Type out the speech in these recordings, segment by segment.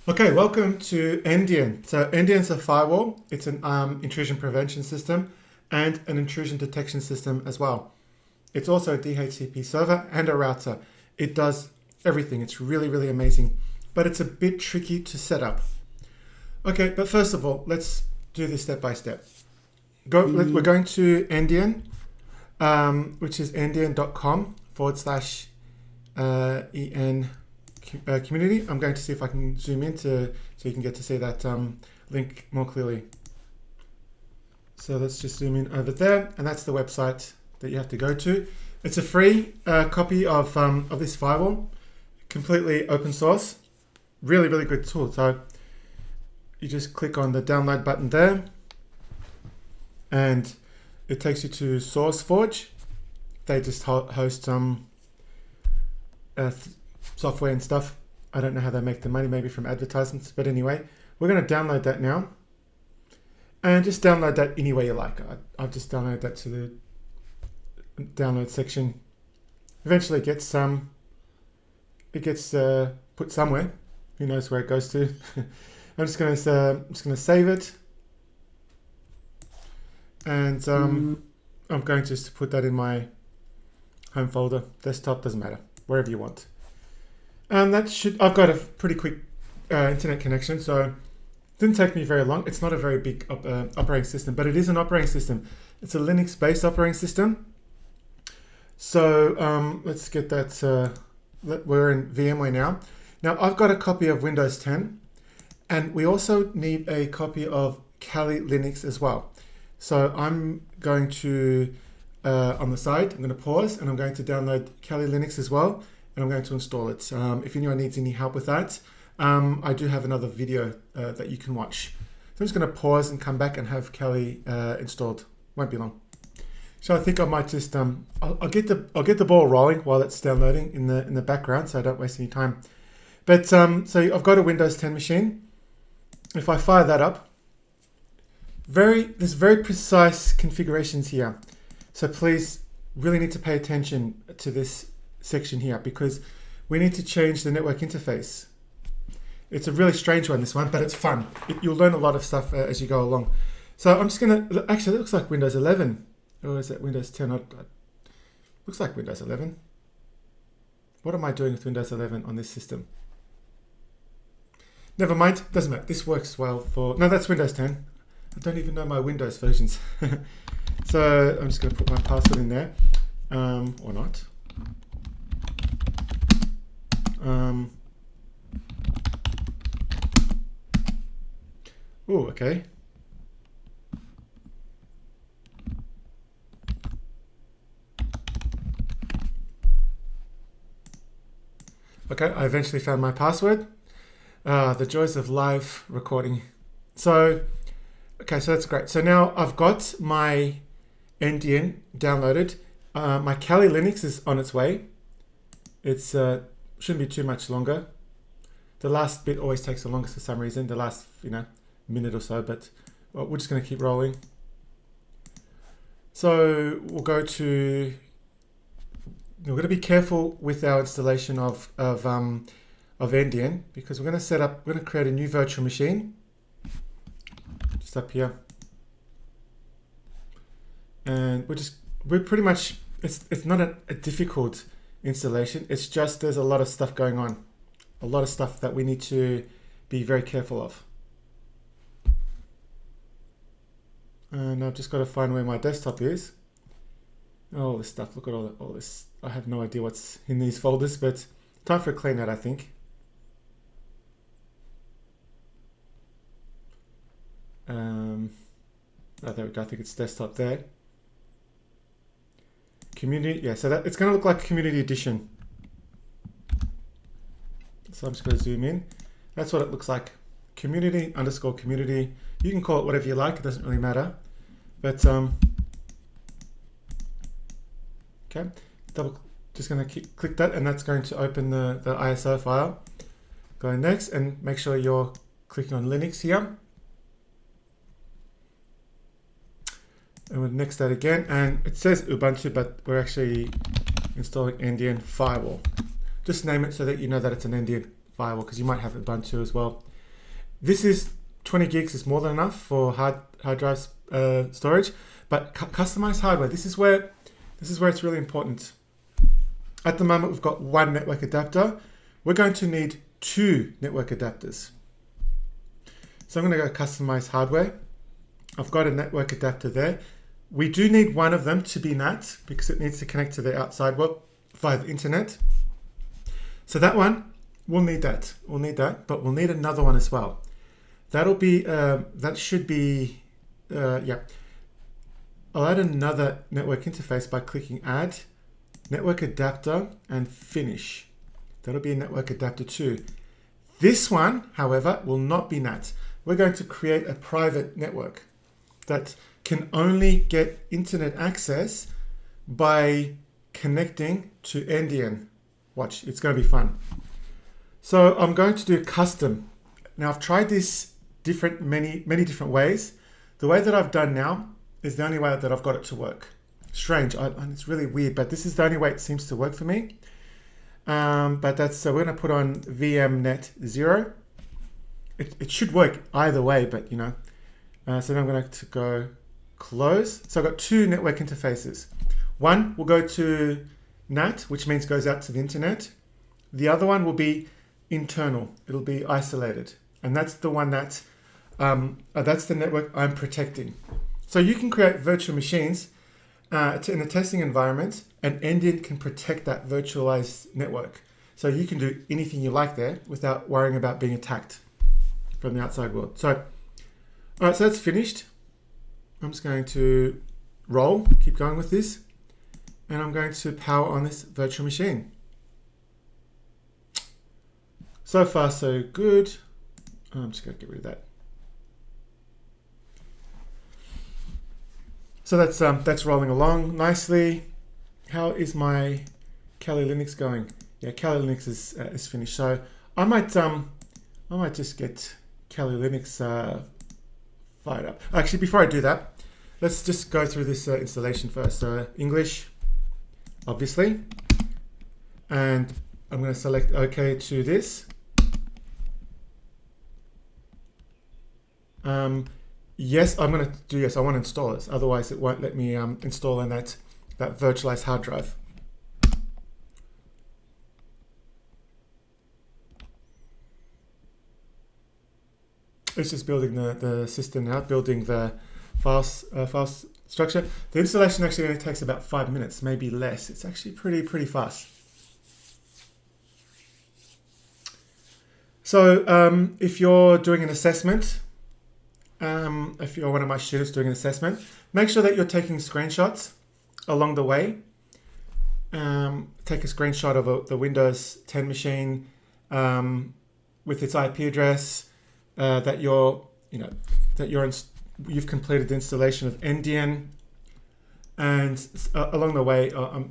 Okay, welcome to Endian. So Endian's a firewall. It's an intrusion prevention system and an intrusion detection system as well. It's also a DHCP server and a router. It does everything. It's really, really amazing, but it's a bit tricky to set up. Okay, but first of all, let's do this step by step. We're going to Endian, which is endian.com/en community. I'm going to see if I can zoom in so you can get to see that link more clearly. So let's just zoom in over there, and that's the website that you have to go to. It's a free copy of this firewall, completely open source, really, really good tool. So you just click on the download button there, and it takes you to SourceForge. They just host software and stuff. I don't know how they make the money, maybe from advertisements, but anyway, we're going to download that now, and just download that any way you like. I've just downloaded that to the download section. Eventually it gets put somewhere. Who knows where it goes to? I'm just going to save it, and I'm going to just put that in my home folder. Desktop, doesn't matter, wherever you want. And I've got a pretty quick internet connection, so it didn't take me very long. It's not a very big operating system, but it is an operating system. It's a Linux-based operating system. So let's get that. We're in VMware now. Now I've got a copy of Windows 10, and we also need a copy of Kali Linux as well. So I'm going to, on the side, I'm going to pause, and I'm going to download Kali Linux as well, and I'm going to install it. If anyone needs any help with that, I do have another video that you can watch. So I'm just going to pause and come back and have Kali installed. Won't be long. So I think I might just I'll get the ball rolling while it's downloading in the background, so I don't waste any time. But so I've got a Windows 10 machine. If I fire that up, there's very precise configurations here. So please really need to pay attention to this section here, because we need to change the network interface. It's a really strange one, this one, but it's fun. You'll learn a lot of stuff as you go along. So I'm just going to, actually it looks like Windows 11. Or is it Windows 10? Looks like Windows 11. What am I doing with Windows 11 on this system? Never mind, doesn't matter. This works well for, no, that's Windows 10. I don't even know my Windows versions. So I'm just going to put my password in there, or not. Oh, okay. Okay, I eventually found my password. The joys of live recording. So, okay, so that's great. So now I've got my Endian downloaded. My Kali Linux is on its way. It's shouldn't be too much longer. The last bit always takes the longest for some reason. The last minute or so, but we're just going to keep rolling. So we'll go to. We're going to be careful with our installation of Endian, because we're going to create a new virtual machine just up here, and we're pretty much, it's not a difficult installation. It's just there's a lot of stuff going on, a lot of stuff that we need to be very careful of. And I've just got to find where my desktop is. All this stuff, look at all this. I have no idea what's in these folders, but time for a clean out, I think. Oh, there we go. I think it's desktop there. Community, yeah. So it's going to look like Community Edition. So I'm just going to zoom in. That's what it looks like. Community_community. You can call it whatever you like. It doesn't really matter. But okay, just going to click that, and that's going to open the ISO file. Go next, and make sure you're clicking on Linux here. And we'll next that again, and it says Ubuntu, but we're actually installing Endian Firewall. Just name it so that you know that it's an Endian Firewall because you might have Ubuntu as well. This is 20 gigs is more than enough for hard drive storage, but customized hardware. This is where it's really important. At the moment, we've got one network adapter. We're going to need 2 network adapters. So I'm going to go customize hardware. I've got a network adapter there. We do need one of them to be NAT because it needs to connect to the outside world via the internet. So that one, we'll need that. We'll need that, but we'll need another one as well. That'll be, that should be, yeah. I'll add another network interface by clicking Add, Network Adapter, and Finish. That'll be a network adapter 2. This one, however, will not be NAT. We're going to create a private network that can only get internet access by connecting to Endian. Watch, it's going to be fun. So I'm going to do custom. Now I've tried this many different ways. The way that I've done now is the only way that I've got it to work. Strange, and it's really weird, but this is the only way it seems to work for me. But that's, so we're going to put on VMnet 0. It should work either way, but you know. So then I'm going to go close. So I've got 2 network interfaces. One will go to NAT, which means goes out to the internet. The other one will be internal. It'll be isolated. And that's the one that's the network I'm protecting. So you can create virtual machines in a testing environment, and Endian can protect that virtualized network. So you can do anything you like there without worrying about being attacked from the outside world. So, all right, so that's finished. I'm just going to keep going with this, and I'm going to power on this virtual machine. So far, so good. I'm just going to get rid of that. So that's rolling along nicely. How is my Kali Linux going? Yeah, Kali Linux is finished. So I might just get Kali Linux fired up. Actually, before I do that, let's just go through this installation first. So English, obviously, and I'm going to select OK to this. Yes, I'm going to do yes. I want to install this. Otherwise, it won't let me install in that virtualized hard drive. It's just building the system now, building the file structure. The installation actually only takes about 5 minutes, maybe less. It's actually pretty fast. So if you're doing an assessment, if you're one of my students doing an assessment, make sure that you're taking screenshots along the way. Take a screenshot of the Windows 10 machine with its IP address, that you've completed the installation of Endian, and along the way, I'll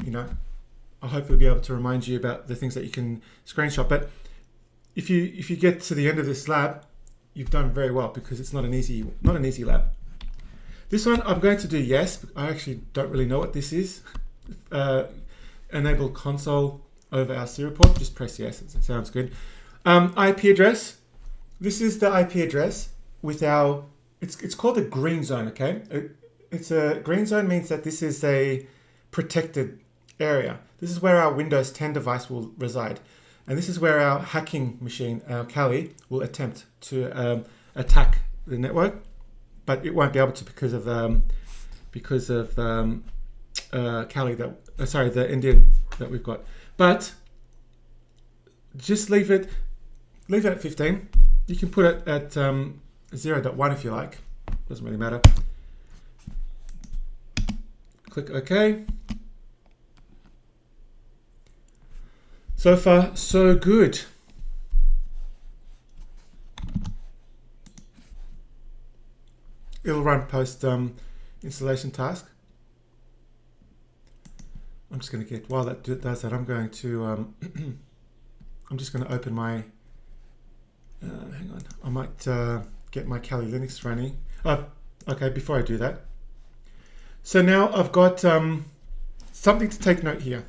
hopefully be able to remind you about the things that you can screenshot. But if you get to the end of this lab, you've done very well, because it's not an easy lab. This one I'm going to do yes. I actually don't really know what this is. Enable console over our serial port. Just press yes. It sounds good. IP address. This is the IP address with our. It's called a green zone. Okay. It's a green zone means that this is a protected area. This is where our Windows 10 device will reside. And this is where our hacking machine, our Kali, will attempt to attack the network, but it won't be able to because of Kali the Endian that we've got. But just leave it at 15. You can put it at 0.1 if you like. Doesn't really matter. Click OK. So far, so good. It'll run post installation task. I'm just going to get, while that does that, I'm going to, I'm just going to open my, hang on, I might get my Kali Linux running. Okay, before I do that. So now I've got something to take note here.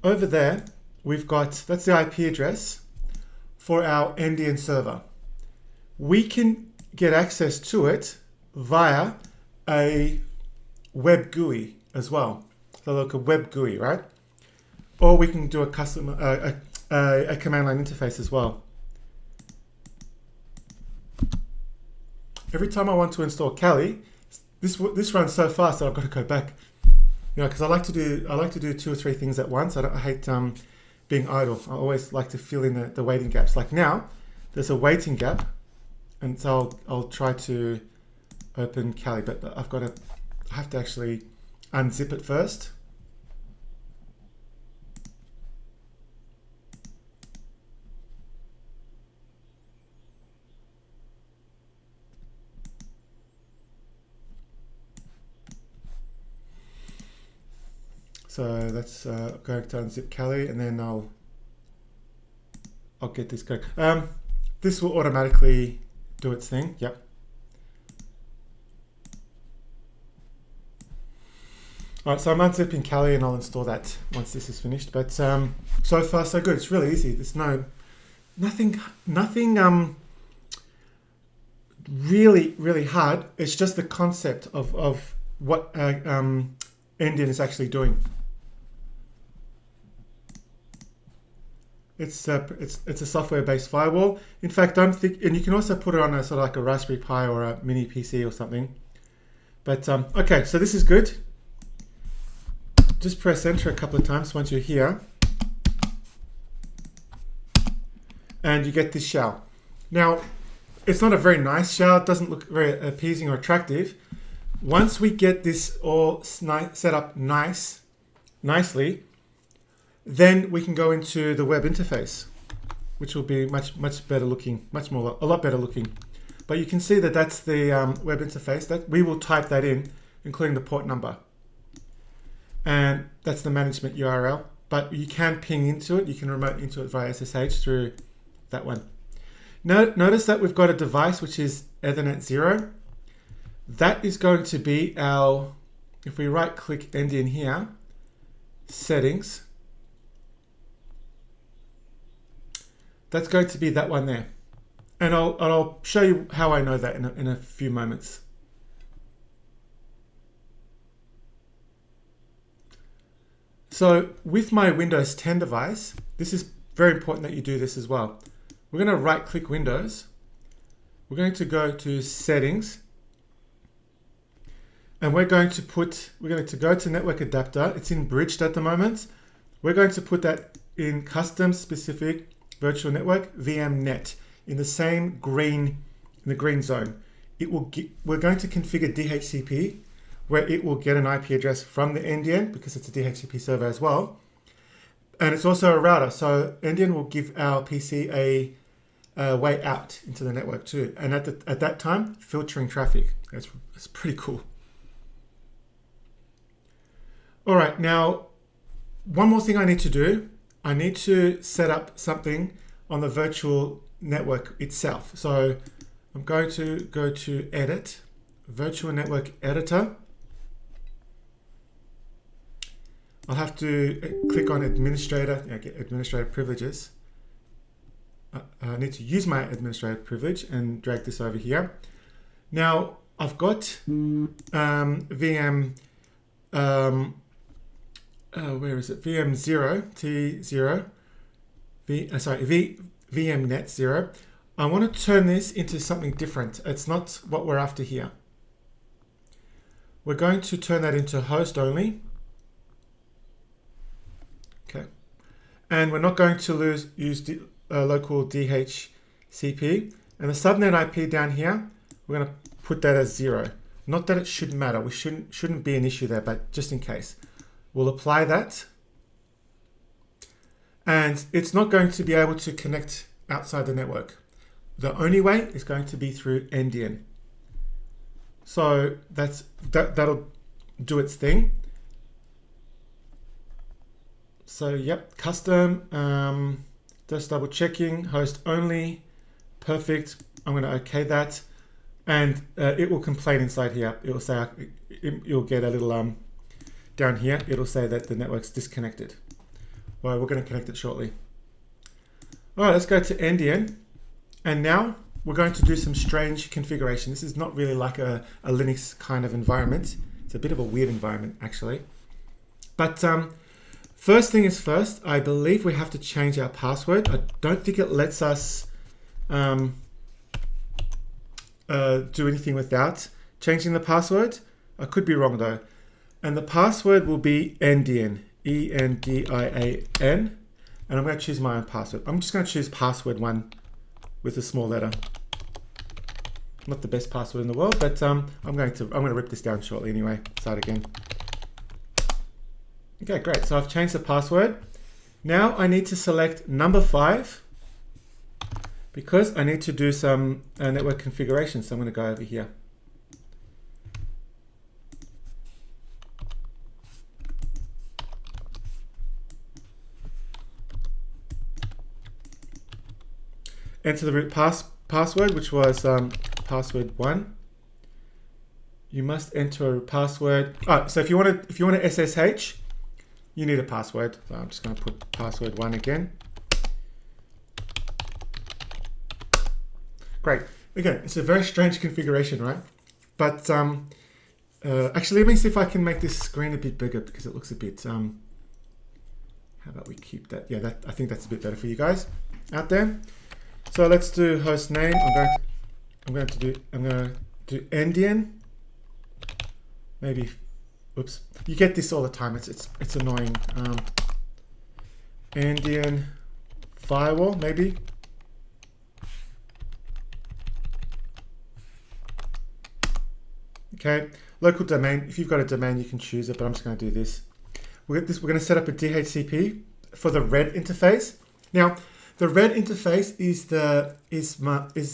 Over there, we've got, that's the IP address for our Endian server. We can get access to it via a web GUI as well. So like a web GUI, right? Or we can do a custom, a command line interface as well. Every time I want to install Kali, this runs so fast that I've got to go back. You know, because I like to do 2 or 3 things at once. I hate being idle. I always like to fill in the waiting gaps. Like now, there's a waiting gap, and so I'll try to open Kali, but I have to actually unzip it first. So that's going to unzip Kali, and then I'll get this going. This will automatically do its thing. Yep. All right, so I'm unzipping Kali, and I'll install that once this is finished. But so far so good. It's really easy. There's nothing really hard. It's just the concept of what Endian is actually doing. It's a software-based firewall. In fact, and you can also put it on a sort of like a Raspberry Pi or a mini PC or something. But okay, so this is good. Just press enter a couple of times once you're here, and you get this shell. Now, it's not a very nice shell. It doesn't look very appeasing or attractive. Once we get this all set up nicely, then we can go into the web interface, which will be much better looking, a lot better looking. But you can see that that's the web interface. That we will type that in, including the port number, and that's the management URL. But you can ping into it. You can remote into it via SSH through that one. Notice that we've got a device which is Ethernet 0. That is going to be our, if we right click Endian here, settings, that's going to be that one there. And I'll show you how I know that in a few moments. So with my Windows 10 device, this is very important that you do this as well. We're going to right click Windows. We're going to go to settings, and we're going to go to network adapter. It's in bridged at the moment. We're going to put that in custom specific virtual network VMnet in the same green, in the green zone. We're going to configure DHCP, where it will get an IP address from the Endian, because it's a DHCP server as well. And it's also a router, so Endian will give our PC a way out into the network too. And at that time, filtering traffic. It's pretty cool. All right, now, one more thing I need to do. I need to set up something on the virtual network itself. So I'm going to go to Edit, Virtual Network Editor. I'll have to click on Administrator, get Administrator Privileges. I need to use my Administrator Privilege and drag this over here. Now, I've got VM, where is it? VM0, T0, VMnet 0. I want to turn this into something different. It's not what we're after here. We're going to turn that into host only. Okay. And we're not going to use local DHCP. And the subnet IP down here, we're going to put that as 0. Not that it should matter. We shouldn't be an issue there, but just in case. We'll apply that. And it's not going to be able to connect outside the network. The only way is going to be through Endian. So that'll do its thing. So yep, custom, just double checking, host only, perfect. I'm going to OK that, and it will complain inside here. It will say you'll get a little down here. It'll say that the network's disconnected. Well, we're going to connect it shortly. All right, let's go to Endian. And now we're going to do some strange configuration. This is not really like a Linux kind of environment. It's a bit of a weird environment, actually. But first thing is first, I believe we have to change our password. I don't think it lets us do anything without changing the password. I could be wrong though. And the password will be Endian, E-N-D-I-A-N. And I'm going to choose my own password. I'm just going to choose password 1 with a small letter. Not the best password in the world, but I'm going to rip this down shortly anyway. Start again. Okay, great. So I've changed the password. Now I need to select number 5 because I need to do some network configuration. So I'm going to go over here. Enter the root password, which was password 1. You must enter a password. Oh, so if you want to SSH, you need a password. So I'm just going to put password 1 again. Great. Again, it's a very strange configuration, right? But actually, let me see if I can make this screen a bit bigger because it looks a bit. How about we keep that? Yeah, I think that's a bit better for you guys out there. So let's do host name. I'm going to do Endian. Maybe, oops. You get this all the time. It's annoying. Endian Firewall, maybe. Okay, local domain. If you've got a domain, you can choose it, but I'm just going to do this. We're going to set up a DHCP for the red interface. Now, the red interface is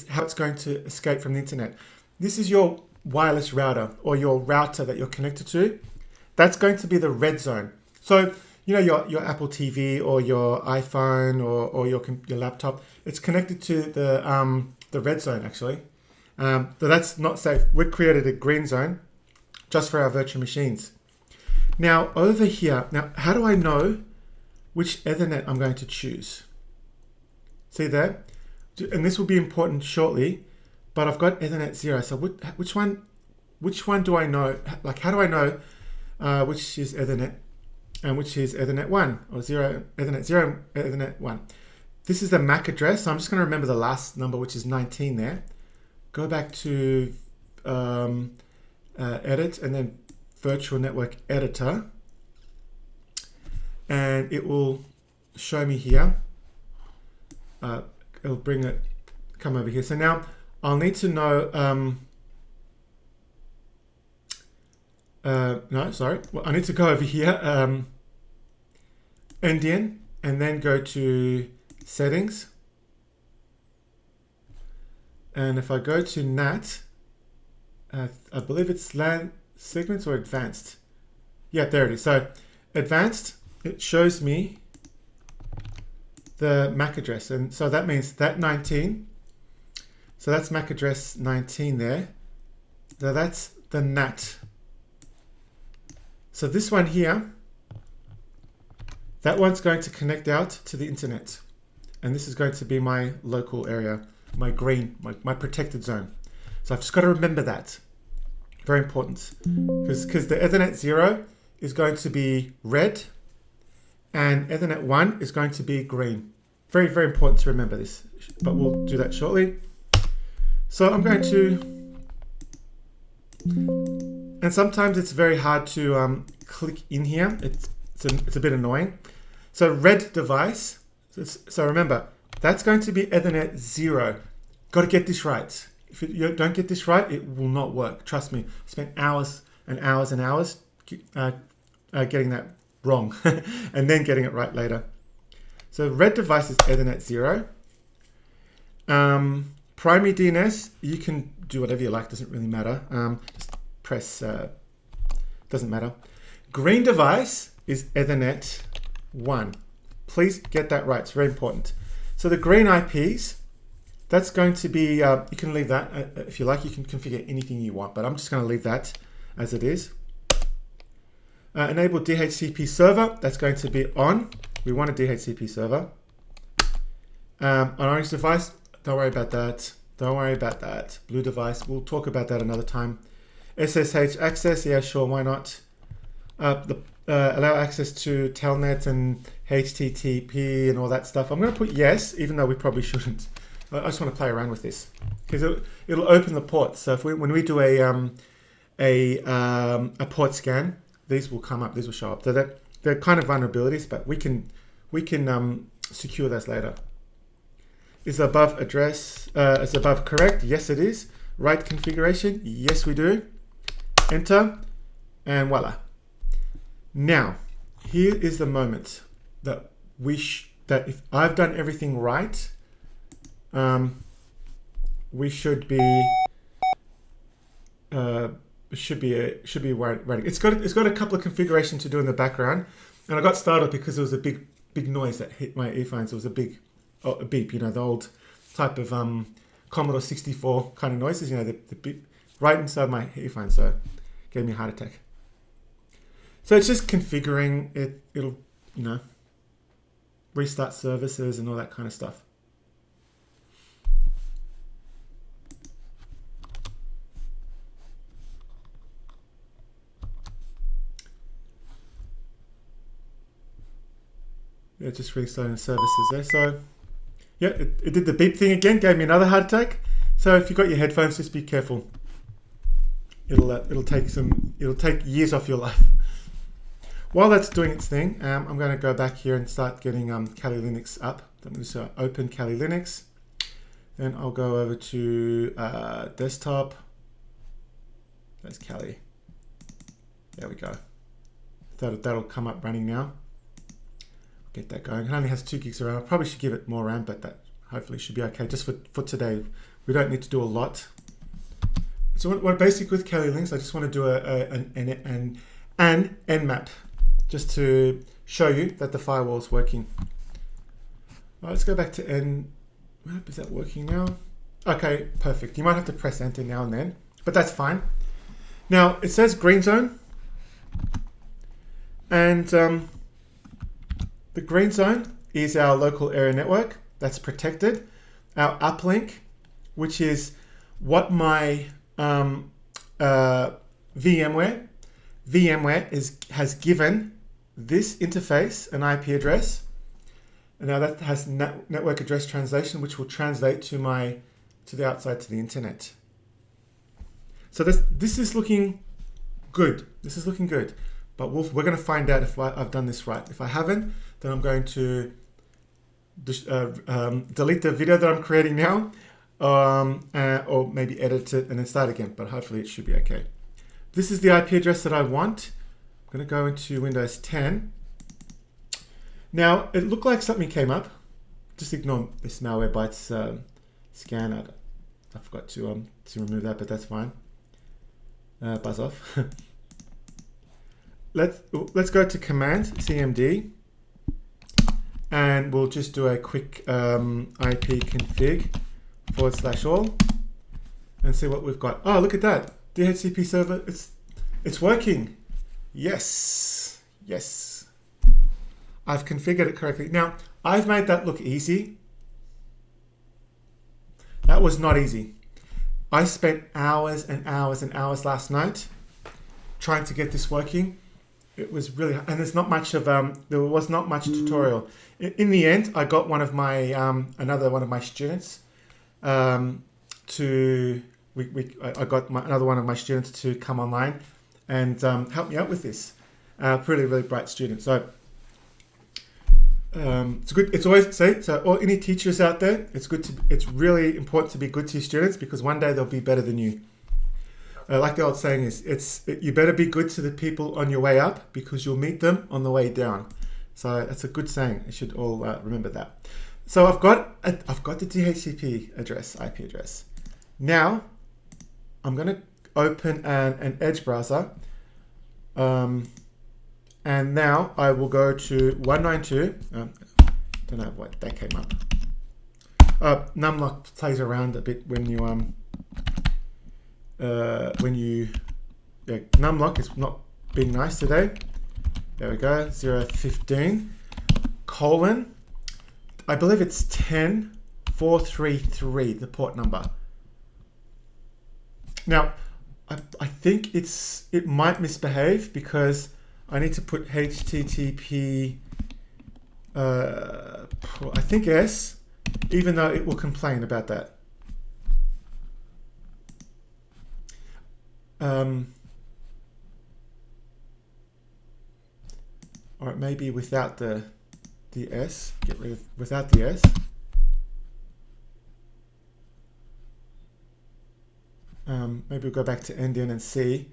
how it's going to escape from the internet. This is your wireless router or your router that you're connected to. That's going to be the red zone. So you know your Apple TV or your iPhone or your laptop. It's connected to the red zone actually. But that's not safe. We've created a green zone just for our virtual machines. Now over here, how do I know which Ethernet I'm going to choose? See there? And this will be important shortly, but I've got Ethernet 0. So which one do I know? Like, how do I know which is Ethernet and which is Ethernet 1 or 0, Ethernet 0, Ethernet 1? This is the MAC address. So I'm just going to remember the last number, which is 19 there. Go back to edit and then virtual network editor. And it will show me here. It'll come over here. So now I'll need to know, no, sorry. Well, I need to go over here, Endian, and then go to settings. And if I go to NAT, I believe it's LAN segments or advanced. Yeah, there it is. So advanced, it shows me the MAC address, and so that means that 19, so that's MAC address 19 there. So that's the NAT. So this one here, that one's going to connect out to the internet, and this is going to be my local area, my green, my protected zone. So I've just got to remember that. Very important, because the Ethernet 0 is going to be red, and Ethernet 1 is going to be green. Very, very important to remember this, but we'll do that shortly. So I'm going to, and sometimes it's very hard to click in here. It's a bit annoying. So red device, so remember, that's going to be Ethernet 0. Got to get this right. If you don't get this right, it will not work. Trust me, I spent hours and hours and hours getting that wrong and then getting it right later. So red device is Ethernet 0. Primary DNS, you can do whatever you like, doesn't really matter. Just press, doesn't matter. Green device is Ethernet 1. Please get that right, it's very important. So the green IPs, that's going to be, you can leave that. If you like, you can configure anything you want, but I'm just going to leave that as it is. Enable DHCP server, that's going to be on, we want a DHCP server. On orange device, don't worry about that. Don't worry about that. Blue device, we'll talk about that another time. SSH access, yeah, sure, why not? Allow access to telnet and HTTP and all that stuff. I'm going to put yes, even though we probably shouldn't. I just want to play around with this because it'll open the ports. So if when we do a port scan, these will come up. These will show up. So they're kind of vulnerabilities, but we can secure those later. Is above address? Is above correct? Yes, it is. Right configuration? Yes, we do. Enter, and voila. Now, here is the moment that that if I've done everything right, we should be running. It's got a couple of configurations to do in the background, and I got started because there was a big noise that hit my earphones. It was a big a beep, you know, the old type of Commodore 64 kind of noises, you know, the beep right inside my earphones, so it gave me a heart attack. So it's just configuring it. It'll, you know, restart services and all that kind of stuff. Yeah, just restarting the services there. So yeah, it did the beep thing again, gave me another heart attack. So if you've got your headphones, just be careful. It'll take years off your life. While that's doing its thing, I'm going to go back here and start getting Kali Linux up. I'm going to open Kali Linux. Then I'll go over to desktop. There's Kali. There we go. That'll come up running now. Get that going. It only has 2 gigs of RAM. I probably should give it more RAM, but that hopefully should be okay. Just for today, we don't need to do a lot. So what basic with Kali Linux, I just want to do an nmap, just to show you that the firewall is working. Right, let's go back to nmap. Is that working now? Okay, perfect. You might have to press enter now and then, but that's fine. Now it says green zone, and the green zone is our local area network that's protected. Our uplink, which is what my VMware has given this interface an IP address, and now that has network address translation, which will translate to the outside, to the internet. So this is looking good. This is looking good, but we're going to find out if I've done this right. If I haven't, then I'm going to delete the video that I'm creating now, or maybe edit it and then start again, but hopefully it should be okay. This is the IP address that I want. I'm going to go into Windows 10. Now, it looked like something came up. Just ignore this Malwarebytes scan. I forgot to remove that, but that's fine. Buzz off. Let's go to Command CMD, and we'll just do a quick IP config /all and see what we've got. Oh, look at that. DHCP server, it's working. Yes. I've configured it correctly. Now, I've made that look easy. That was not easy. I spent hours and hours and hours last night trying to get this working. It was really, and there's not much of there was not much tutorial. In the end, I got one of my another one of my students I got another one of my students to come online and help me out with this. Really bright student. So it's good. It's always so all any teachers out there, it's really important to be good to your students, because one day they'll be better than you. Like the old saying is, you better be good to the people on your way up, because you'll meet them on the way down. So that's a good saying. You should all remember that. So I've got the DHCP IP address. Now I'm going to open an Edge browser, and now I will go to 192. Don't know what that came up. Numlock plays around a bit when you Numlock is not being nice today. There we go, 015. colon, I believe it's 10433, the port number. Now, I think it might misbehave because I need to put HTTP, I think S, even though it will complain about that. Or it may be without the S. Get rid of without the S. Maybe we'll go back to Endian and see.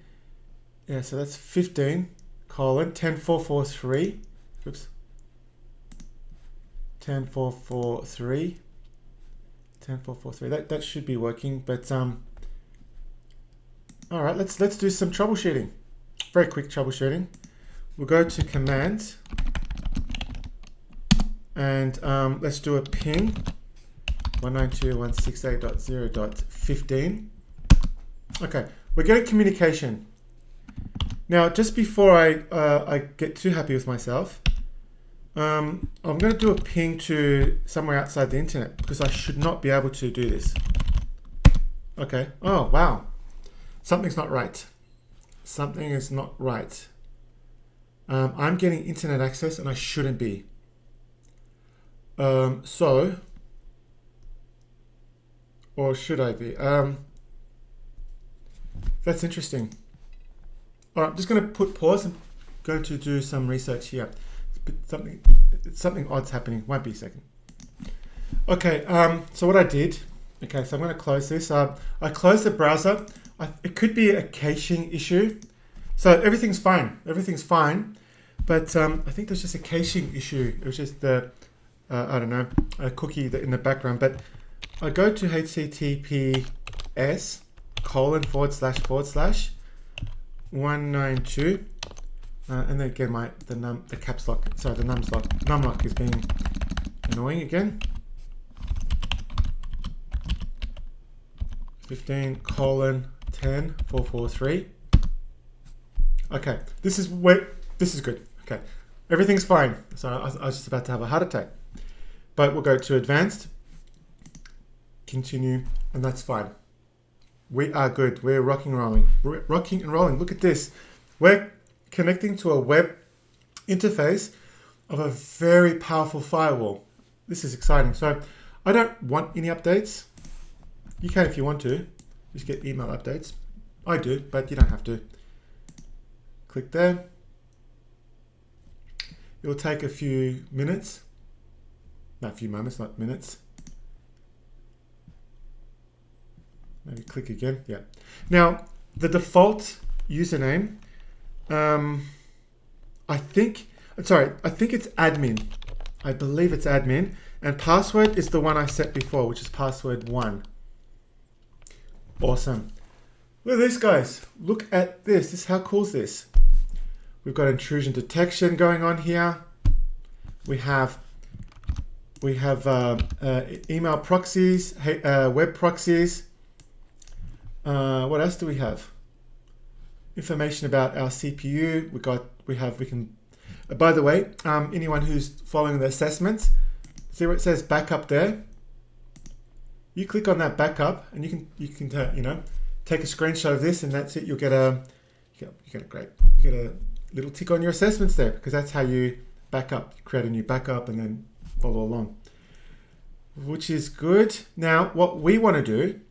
Yeah, so that's 15 colon 10443. Oops. 10443. 10443. That should be working, but all right, let's do some troubleshooting. Very quick troubleshooting. We'll go to command and let's do a ping 192.168.0.15. Okay, we're getting communication. Now, just before I get too happy with myself, I'm going to do a ping to somewhere outside the internet because I should not be able to do this. Okay. Oh, wow. Something's not right. Something is not right. I'm getting internet access and I shouldn't be. Or should I be? That's interesting. All right, I'm just going to put pause and going to do some research here. Something odd's happening. Won't be a second. Okay, so what I did, okay, so I'm going to close this. I closed the browser. It could be a caching issue. So everything's fine. Everything's fine. But I think there's just a caching issue. It was just the, I don't know, a cookie in the background. But I go to HTTPS ://192. And then again, the caps lock, sorry, the numlock is being annoying again. 15:10:443. Okay, this is good. Okay, everything's fine. So I was just about to have a heart attack, but we'll go to advanced, continue, and that's fine. We are good. We're rocking and rolling. We're rocking and rolling. Look at this. We're connecting to a web interface of a very powerful firewall. This is exciting. So I don't want any updates. You can if you want to. Just get email updates. I do, but you don't have to. Click there. It will take a few minutes. No, a few moments, not minutes. Maybe click again. Yeah. Now, the default username, I think it's admin. I believe it's admin. And password is the one I set before, which is password 1. Awesome. Look at this, guys. Look at this. How cool is this? We've got intrusion detection going on here. We have email proxies, web proxies. What else do we have? Information about our CPU. By the way, anyone who's following the assessments, see where it says backup there? You click on that backup and you can take a screenshot of this, and that's it. You get a little tick on your assessments there, because that's how you back up. You create a new backup and then follow along, which is good. Now, what we want to do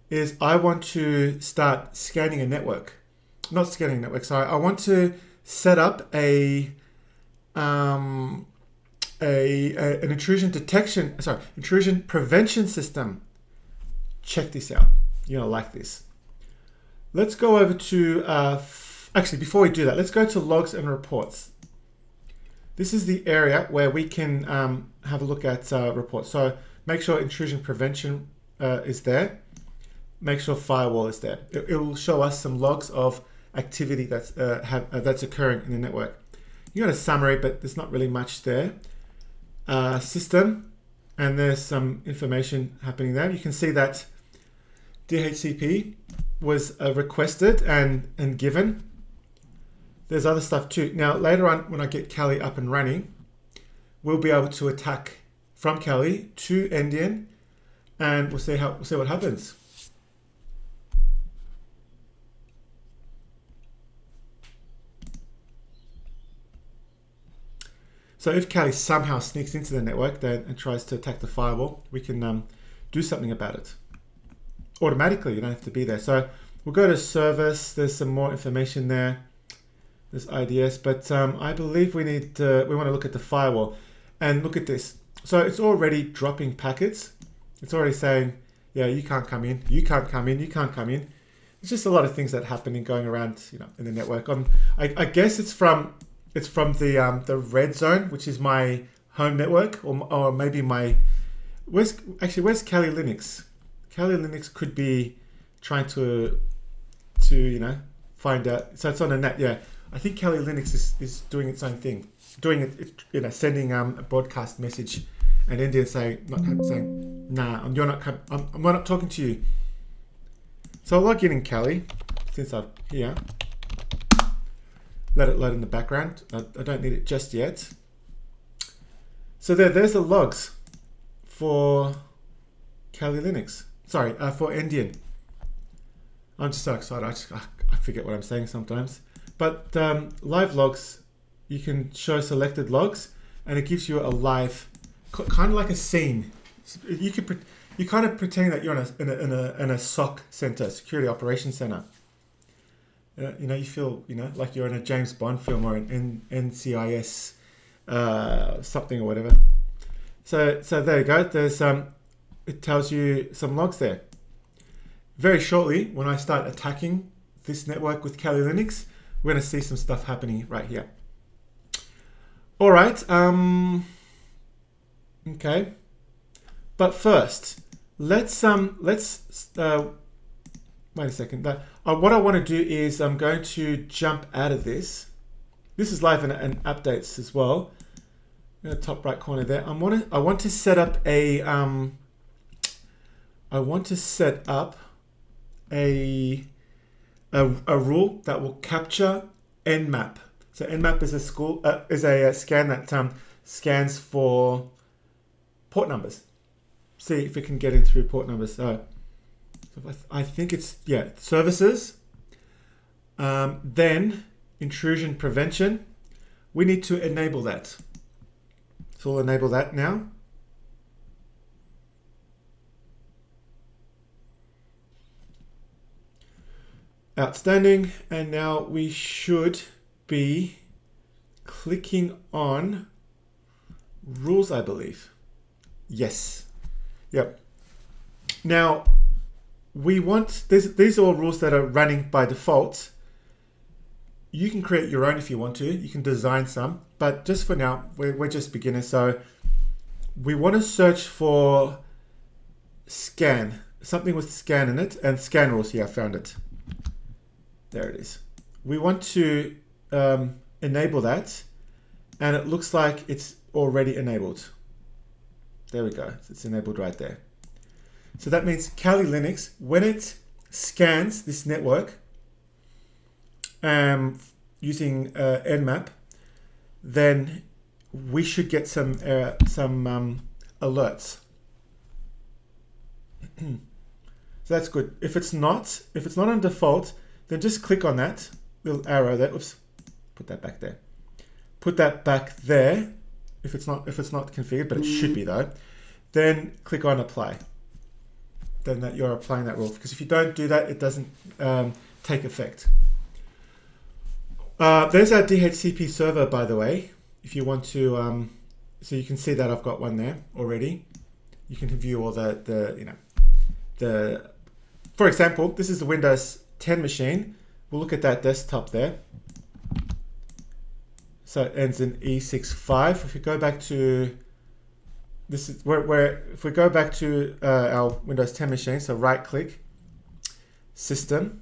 is I want to start scanning a network. Not scanning a network, sorry. I want to set up an intrusion prevention system. Check this out. You're gonna like this. Let's go over to, actually before we do that, let's go to logs and reports. This is the area where we can have a look at reports. So make sure intrusion prevention is there. Make sure firewall is there. It will show us some logs of activity that's occurring in the network. You got a summary, but there's not really much there. System, and there's some information happening there. You can see that DHCP was requested and given. There's other stuff too. Now later on, when I get Kali up and running, we'll be able to attack from Kali to Endian, and we'll see what happens. So if Kali somehow sneaks into the network then and tries to attack the firewall, we can do something about it automatically. You don't have to be there. So we'll go to service. There's some more information there. There's IDS, but I believe we want to look at the firewall and look at this. So it's already dropping packets. It's already saying, yeah, you can't come in, you can't come in, you can't come in. It's just a lot of things that happen in going around, in the network. I guess it's from the red zone, which is my home network, or maybe where's Kali Linux? Kali Linux could be trying to find out. So it's on a net, yeah. I think Kali Linux is doing its own thing, sending a broadcast message, and Endian saying, nah, you're not. I'm not talking to you. So I'll log in Kali since I'm here. Let it load in the background. I don't need it just yet. So there's the logs for Kali Linux. Sorry, for Endian. I'm just so excited. I forget what I'm saying sometimes. But live logs, you can show selected logs, and it gives you a live, kind of like a scene. You kind of pretend that you're in a SOC center, security operations center. You feel like you're in a James Bond film or an NCIS something or whatever. So there you go. There's it tells you some logs there. Very shortly, when I start attacking this network with Kali Linux, we're going to see some stuff happening right here. All right. Okay. But first, let's wait a second. What I want to do is I'm going to jump out of this. This is live and updates as well. In the top right corner there. I want to set up a rule that will capture Nmap. So Nmap is a scan that scans for port numbers. See if it can get in through port numbers. So I think it's services. Then intrusion prevention. We need to enable that. So we'll enable that now. Outstanding. And now we should be clicking on rules, I believe. Yes. Yep. Now we want these are all rules that are running by default. You can create your own if you want to. You can design some, but just for now, we're just beginners. So we want to search for scan, something with scan in it, and scan rules. Yeah, I found it. There it is. We want to enable that, and it looks like it's already enabled. There we go. It's enabled right there. So that means Kali Linux, when it scans this network using Nmap, then we should get some alerts. So that's good. If it's not on default, then just click on that little arrow there. Oops, put that back there. Put that back there. If it's not configured, but it should be though. Then click on apply. Then that you're applying that rule, because if you don't do that, it doesn't take effect. There's our DHCP server, by the way. If you want to, so you can see that I've got one there already. You can view all for example, this is the Windows 10 machine. We'll look at that desktop there. So it ends in E65. If you go back to this is where if we go back to our Windows 10 machine, so right click, system,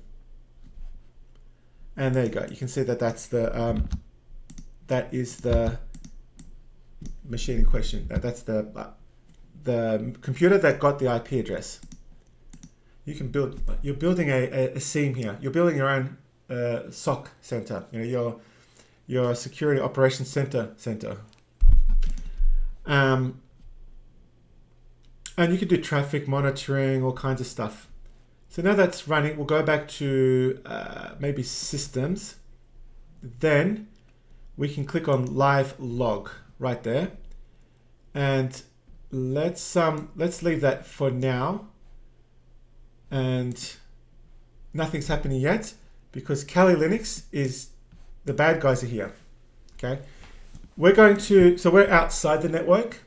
and there you go. You can see that that's the that is the machine in question. That's the computer that got the IP address. You can build. You're building a SIEM here. You're building your own SOC center. Your security operations center. And you can do traffic monitoring, all kinds of stuff. So now that's running, we'll go back to maybe systems. Then we can click on live log right there. And let's leave that for now. And nothing's happening yet because Kali Linux is, the bad guys are here. Okay. So we're outside the network.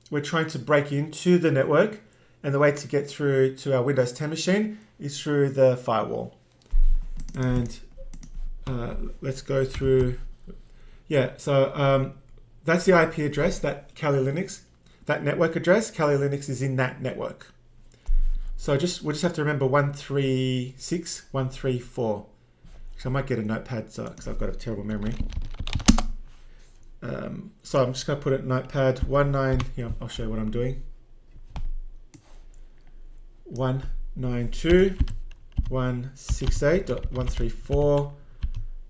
We're trying to break into the network. And the way to get through to our Windows 10 machine is through the firewall. And let's go through. Yeah, so that's the IP address, that Kali Linux, that network address. Kali Linux is in that network. So we'll just have to remember 136.134. So I might get a notepad because I've got a terrible memory. So I'm just going to put it in notepad 19. Here, I'll show you what I'm doing. 192.168.134.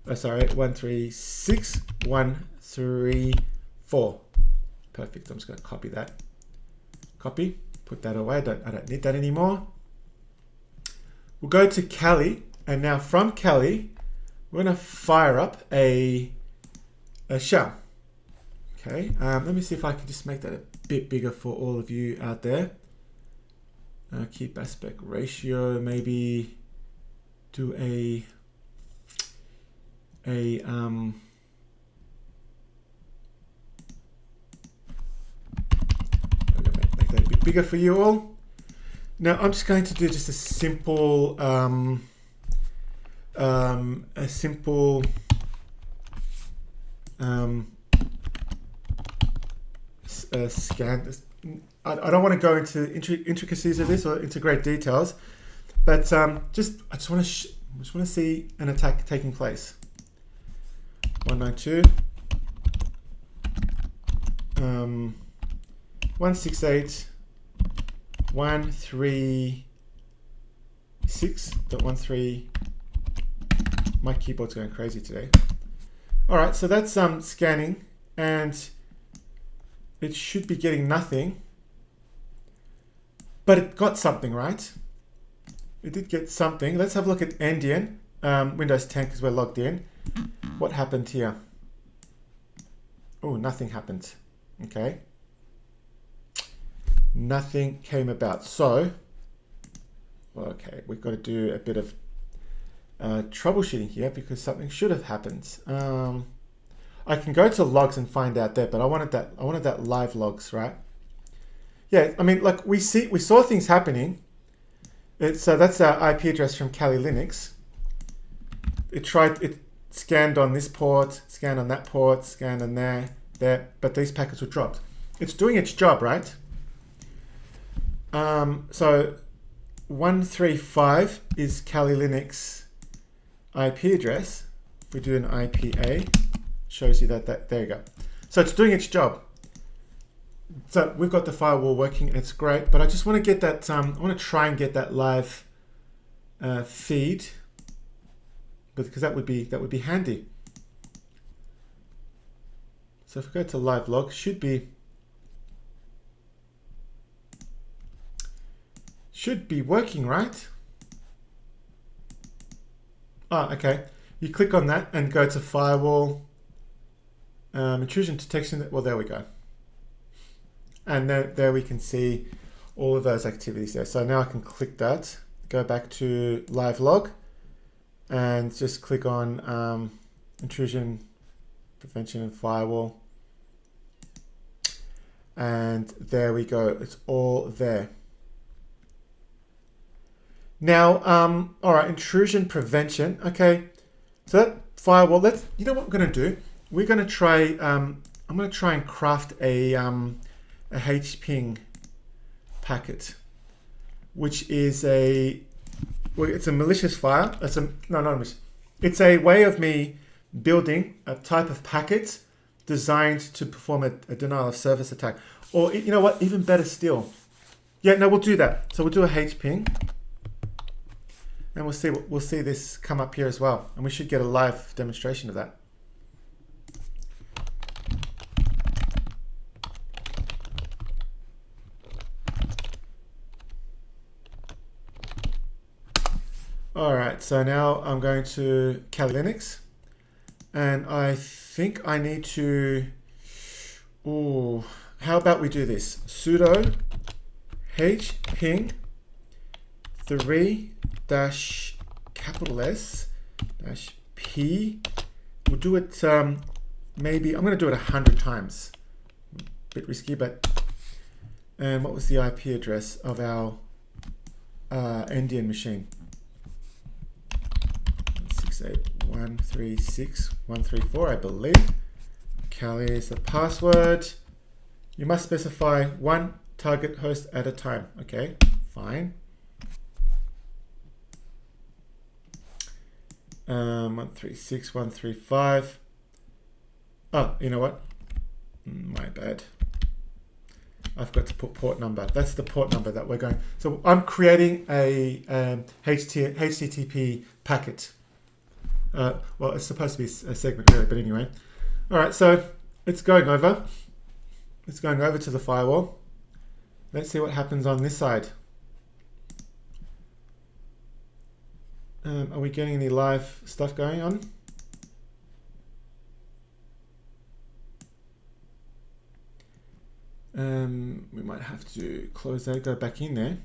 136.134. Perfect. I'm just going to copy that. Copy. Put that away. I don't need that anymore. We'll go to Kali, and now from Kali, we're going to fire up a shell. Okay. Let me see if I can just make that a bit bigger for all of you out there. Keep aspect ratio. Maybe do make that a bit bigger for you all. Now I'm just going to do just a simple scan. I don't want to go into intricacies of this or into great details, but I just want to see an attack taking place. 192.168.136.13. My keyboard's going crazy today. All right, so that's scanning, and it should be getting nothing, but it got something, right? It did get something. Let's have a look at Endian, Windows 10, because we're logged in. What happened here? Oh, nothing happened. Okay. Nothing came about. So, okay, we've got to do a bit of troubleshooting here because something should have happened. I can go to logs and find out there, but I wanted that live logs, right? Yeah, I mean, like we saw things happening. So that's our IP address from Kali Linux. It scanned on this port, scanned on that port, scanned on there, but these packets were dropped. It's doing its job, right? So 135 is Kali Linux IP address. If we do an IPA, shows you that there you go. So it's doing its job. So we've got the firewall working, it's great, but I just want to get that, I want to try and get that live feed, because that would be handy. So if we go to live log, should be working, right? Oh, okay. You click on that and go to firewall, intrusion detection. Well, there we go. And there we can see all of those activities there. So now I can click that, go back to live log, and just click on intrusion prevention and firewall. And there we go. It's all there. Now, all right, intrusion prevention. Okay, so that firewall. You know what we're going to do? We're going to try. I'm going to try and craft a hping packet, which is it's a malicious file. It's a way of me building a type of packet designed to perform a denial of service attack. Or you know what? Even better still. Yeah, no, we'll do that. So we'll do a hping. And we'll see this come up here as well, and we should get a live demonstration of that. All right, so now I'm going to Kali Linux, and I think I need to, ooh, how about we do this? Sudo hping 3 dash capital S dash P. We'll do it, maybe, I'm going to do it 100 times. A bit risky, but, and what was the IP address of our Endian machine? 136.134, I believe. Kali is the password. You must specify one target host at a time. Okay, fine. 136.135. Oh, you know what? My bad. I've got to put port number. That's the port number that we're going. So I'm creating a HTTP packet. Well, it's supposed to be a segment really, but anyway. All right, so it's going over. It's going over to the firewall. Let's see what happens on this side. Are we getting any live stuff going on? We might have to close that, go back in there.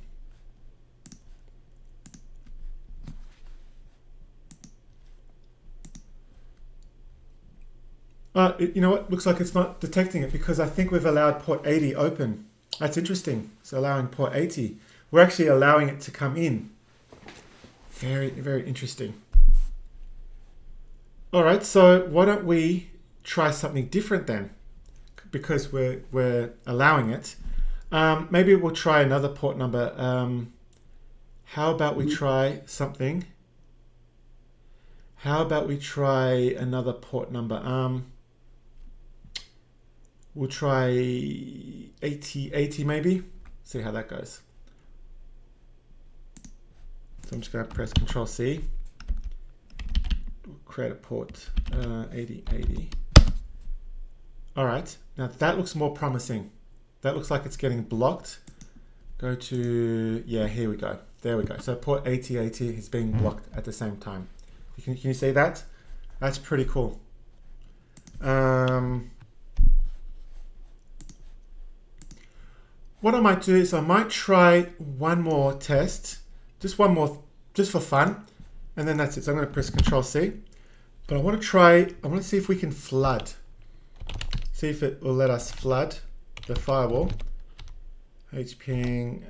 You know what? Looks like it's not detecting it because I think we've allowed port 80 open. That's interesting. It's allowing port 80. We're actually allowing it to come in. Very, very interesting. All right, so why don't we try something different then? Because we're allowing it. Maybe we'll try another port number. How about we try something? How about we try another port number? We'll try 80 maybe. See how that goes. So I'm just going to press Control C. We'll create a port 80. All right, now that looks more promising. That looks like it's getting blocked. Go to, yeah, here we go. There we go. So port 8080 is being blocked at the same time. Can you see that? That's pretty cool. What I might do is I might try one more test, just one more, just for fun, and then that's it. So I'm going to press Control C. But I want to see if we can flood. See if it will let us flood the firewall. hping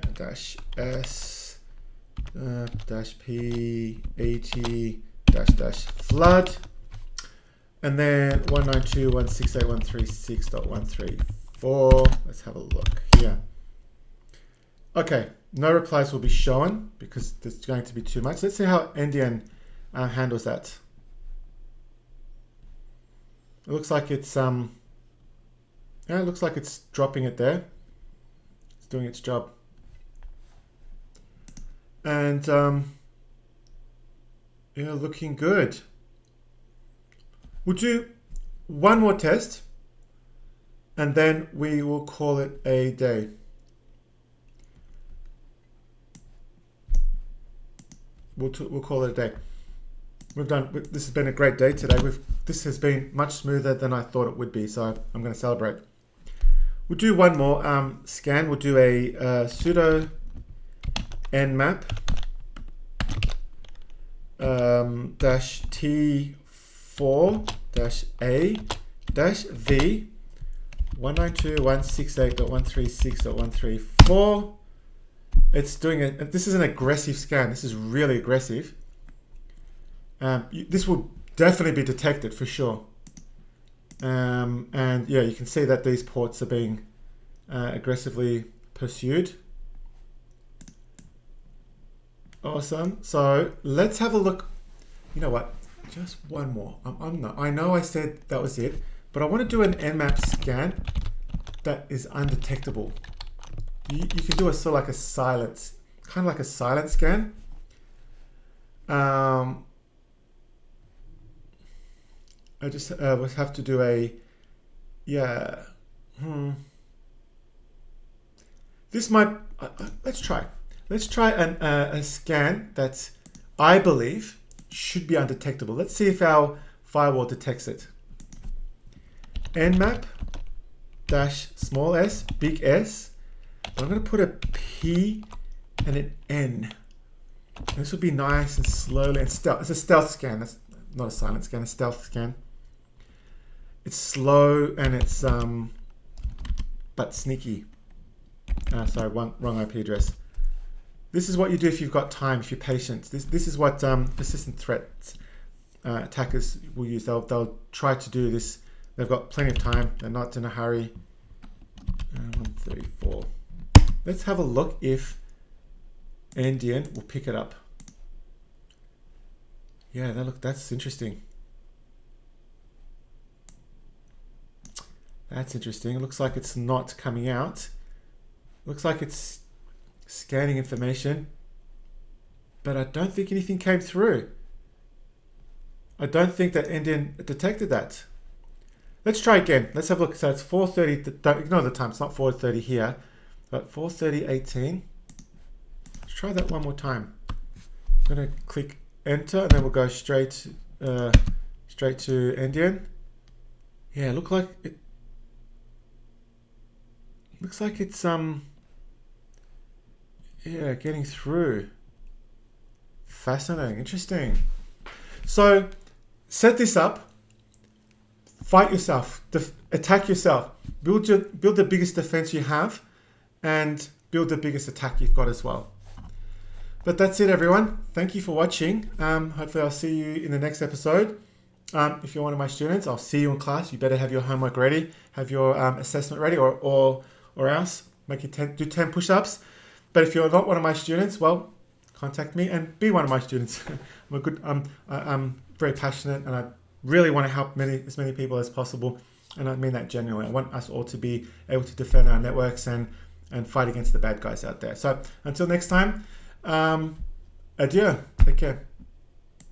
-s -p 80 -flood, and then 192.168.136.134. Let's have a look here. Okay, no replies will be shown because there's going to be too much. Let's see how Endian handles that. It looks like it's yeah, it looks like it's dropping it there. It's doing its job. And yeah, looking good. We'll do one more test and then we will call it a day. We'll call it a day. This has been a great day today. This has been much smoother than I thought it would be, so I'm going to celebrate. We'll do one more scan. We'll do a sudo nmap -t4-a-v 192.168.136.134. It's doing it. This is an aggressive scan. This is really aggressive. This will definitely be detected for sure. And yeah, you can see that these ports are being aggressively pursued. Awesome. So let's have a look. You know what? Just one more. I know I said that was it, but I want to do an nmap scan that is undetectable. You can do a sort of like a silence, kind of like a silent scan. I just would have to do a, yeah. This might, let's try. Let's try a scan that's I believe, should be undetectable. Let's see if our firewall detects it. Nmap dash small s, big S. I'm going to put a P and an N. This will be nice and slowly and stealth. It's a stealth scan. That's not a silent scan, a stealth scan. It's slow and it's but sneaky. Sorry, wrong IP address. This is what you do if you've got time, if you're patient. This is what persistent threats attackers will use. They'll try to do this. They've got plenty of time. They're not in a hurry. 134. Let's have a look if Endian will pick it up. Yeah, that's interesting. That's interesting. It looks like it's not coming out. Looks like it's scanning information, but I don't think anything came through. I don't think that Endian detected that. Let's try again. Let's have a look. So it's 4:30. Don't ignore the time. It's not 4:30 here, but 4:30:18. Let's try that one more time. I'm going to click enter, and then we'll go straight to Endian. Yeah, looks like it's yeah, getting through. Fascinating, interesting. So set this up. Fight yourself, attack yourself, build the biggest defense you have, and build the biggest attack you've got as well. But that's it, everyone. Thank you for watching. Hopefully I'll see you in the next episode. If you're one of my students, I'll see you in class. You better have your homework ready, have your assessment ready, or else do 10 push-ups. But if you're not one of my students, well, contact me and be one of my students. I'm very passionate, and I really want to help as many people as possible, and I mean that genuinely. I want us all to be able to defend our networks and fight against the bad guys out there. So until next time, adieu. Take care.